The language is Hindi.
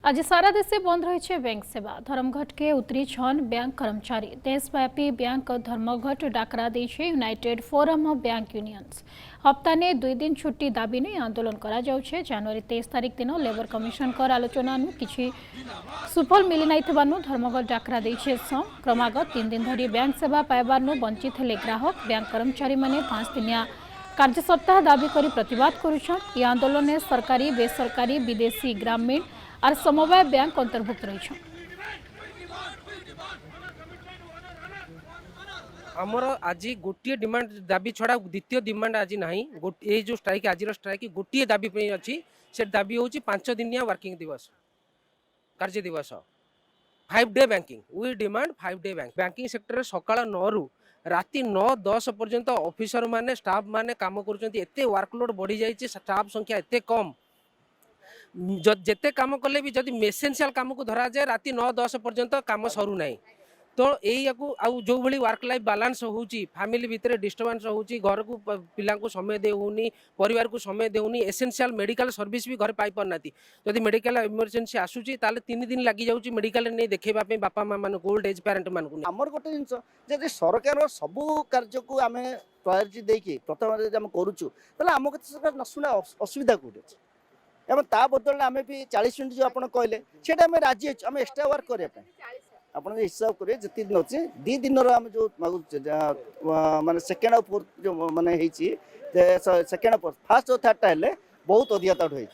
आज सारा देश बंद रही बैंक सेवा। धर्मघट के उतरी छन बैंक कर्मचारी। देशव्यापी बैंक धर्मघट डाकरा देछे united forum of bank unions. हप्ता ने 2 दिन छुट्टी दाबी नहीं आंदोलन करा जाउछे। जनवरी 23 तारीख दिन लेबर कमिशन कर आलोचना किछि सुफल मिली नहीं धर्मघट डाकरा देछे। क्रमागत 3 दिन धरी बैंक सेवा पाइबार वंचित हेले ग्राहक। बैंक कर्मचारी माने 5 दिनिया कार्य सप्ताह दाबी करी प्रतिवाद करुछन। ये आंदोलन में सरकारी बेसरकारी विदेशी ग्रामीण और समवाय बैंक अंतर्भुक्त रही। आमर आज गोटे डिमांड दाबी छड़ा द्वितीय डिमांड आज ना ये जो स्ट्राइक आज स्ट्राइक गोटे दाबी अच्छी से दाबी हूँ 5 दिनिया वर्किंग दिवस कार्य दिवस 5 day banking we demand 5 day banking sector सकाळ 9 रु राति 9-10 पर्यंत ऑफिसर माने स्टाफ माने काम करते वर्कलोड बढ़ी जाइए स्टाफ संख्या एते कम जेते काम कले भी जदि एसेंशियल काम को धरा जाए राति 9-10 पर्यंत काम सरू ना तो यही जो भली वर्क लाइफ बालांस होची फैमिली भितर डिस्टर्बेंस होची घर को पिला को समय देउनी परिवार को समय देउनी एसेंशियल मेडिकल सर्विस भी घर पाई पारना जदि मेडिकल इमरजेंसी आसूची ताले 3 दिन लगी जाउची मेडिकल नहीं देखैबा पे बापा मां मान ओल्ड एज पेरेंट मान को हमर गोटे जिंस जे सरकार सबु कार्य को आमे प्रायोरिटी देकी प्रथम जे हम करूछु तले हमको सरकार न सुना असुविधा कोठी एवं ता बदल आमे भी 40 मिनिट जो आपण कहले सेटा आमे राजी अछि आमे एक्स्ट्रा वर्क करे पे आपण हिसाब करिए जति दिन अछि 2 दिन रो हम जो माने सेकंड और फोर्थ जो माने हेछि जे सेकंड और फर्स्ट और थर्ड टा हेले बहुत अधिकता होई